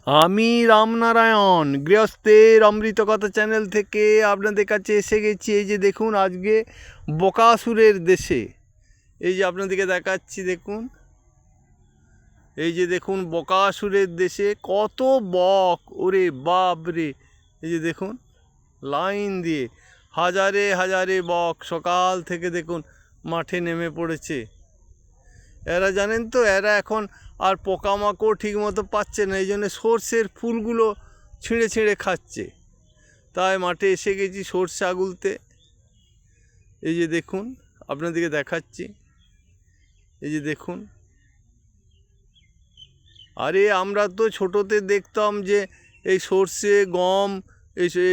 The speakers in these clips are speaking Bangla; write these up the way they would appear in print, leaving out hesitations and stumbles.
আমি রামনারায়ণ গৃহস্থের অমৃত কথা চ্যানেল থেকে আপনাদের কাছে এসে গেছি। এই যে দেখুন, আজকে বকাসুরের দেশে, এই যে আপনাদেরকে দেখাচ্ছি দেখুন, এই যে দেখুন বকাসুরের দেশে কত বক, ওরে বাপ রে। এই যে দেখুন লাইন দিয়ে হাজারে হাজারে বক সকাল থেকে দেখুন মাঠে নেমে পড়েছে। এরা জানেন তো, এরা এখন আর পোকামাকড় ঠিক মতো পাচ্ছে না, এই জন্য সর্ষের ফুলগুলো ছিঁড়ে ছিঁড়ে খাচ্ছে। তাই মাঠে এসে গেছি সর্ষে আগুলতে। এই যে দেখুন আপনাদেরকে দেখাচ্ছি, এই যে দেখুন। আরে আমরা তো ছোটোতে দেখতাম যে এই সর্ষে গম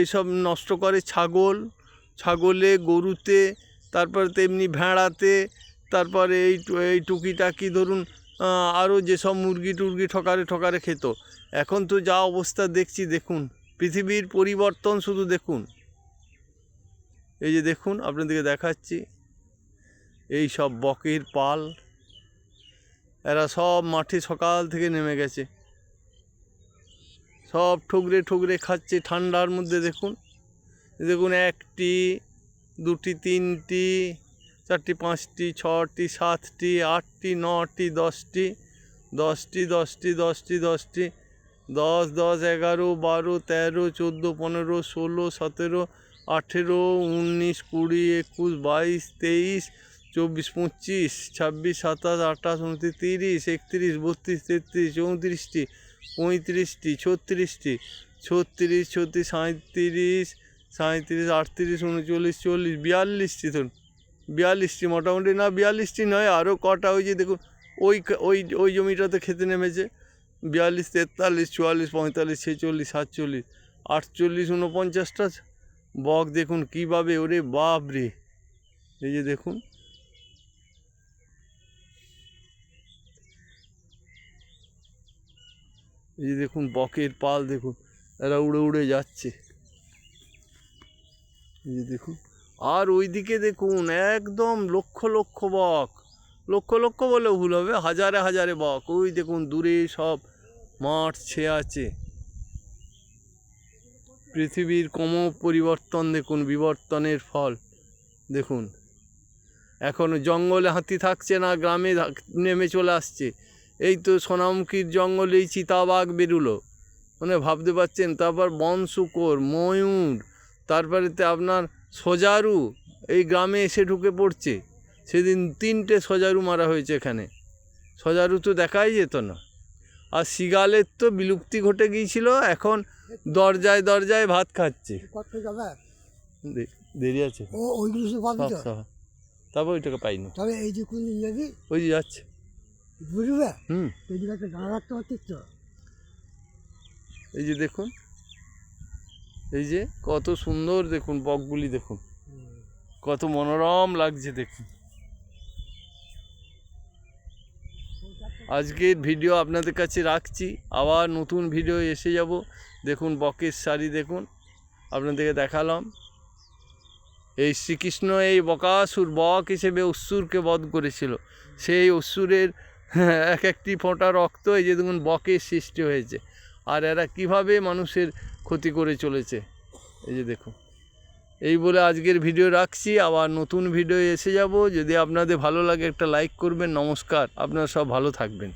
এইসব নষ্ট করে ছাগলে, গরুতে, তারপর তেমনি ভেড়াতে, তারপরে এই টুকিটাকি ধরুন আরও যেসব মুরগি টুরগি ঠকারে খেত। এখন তো যা অবস্থা দেখছি দেখুন, পৃথিবীর পরিবর্তন শুধু দেখুন। এই যে দেখুন আপনাদেরকে দেখাচ্ছি, এই সব বকের পাল, এরা সব মাঠে সকাল থেকে নেমে গেছে, সব ঠুকরে ঠুকরে খাচ্ছে ঠান্ডার মধ্যে। দেখুন দেখুন, 1টি 2টি 3টি 4টি 5টি 6টি 7টি 8টি 9টি 10টি 10টি 10টি 10টি 10টি 10 10 11 12 13 14 15 16 17 18 19 20 21 22 23 24 25 26 27 28 29 30 31 32 33 34টি 35টি 36টি 36 37 38 39 40 42টি, ধরুন 42টি মোটামুটি, না 42টি নয়, আরও কটা। ওই যে দেখুন ওই জমিটাতে খেতে নেমেছে। 42 43 44 45 46 47 48 49টা বক দেখুন কীভাবে, ওরে বাপ রে। এই যে দেখুন, এই যে দেখুন বকের পাল দেখুন, এরা উড়ে উড়ে যাচ্ছে। এই যে দেখুন, আর ওইদিকে দেখুন একদম লক্ষ লক্ষ বক, লক্ষ লক্ষ বলে ভুল হবে, হাজারে হাজারে বক। ওই দেখুন দূরে সব মাঠ ছেয়ে আছে। পৃথিবীর পরিবর্তন দেখুন, বিবর্তনের ফল দেখুন। এখন জঙ্গলে হাতি থাকছে না, গ্রামে নেমে চলে আসছে। এই তো সোনামুখীর জঙ্গলেই চিতাবাঘ বেরুলো, মানে ভাবতে পারছেন। তারপর বনশুকর, ময়ূর, তারপরেতে আপনার সজারু এই গ্রামে এসে ঢুকে পড়ছে। সেদিন 3টে সজারু মারা হয়েছে এখানে। সজারু তো দেখাই যেত না। আর শিগালের তো বিলুপ্তি ঘটে গিয়েছিল, এখন দরজায় দরজায় ভাত খাচ্ছে। দেরি আছে, তারপর ওইটাকে পাইনি। তবে এই যে ওই যে যাচ্ছে, বুঝবে। এই যে দেখুন, এই যে কত সুন্দর দেখুন বকগুলি, দেখুন কত মনোরম লাগছে দেখুন। আজকের ভিডিও আপনাদের কাছে রাখছি, আবার নতুন ভিডিও এসে যাব। দেখুন বকের শাড়ি দেখুন, আপনাদেরকে দেখালাম। এই শ্রীকৃষ্ণ এই বকাসুর বক হিসেবে অসুরকে বধ করেছিল। সেই অসুরের এক একটি ফোঁটা রক্ত এই যে দেখুন বকের সৃষ্টি হয়েছে। আর এরা কিভাবে মানুষের ক্ষতি করে চলেছে, এই যে দেখুন। এই বলে আজকের ভিডিও রাখছি, আবার নতুন ভিডিও এসে যাব। যদি আপনাদের ভালো লাগে একটা লাইক করবেন। নমস্কার, আপনারা সব ভালো থাকবেন।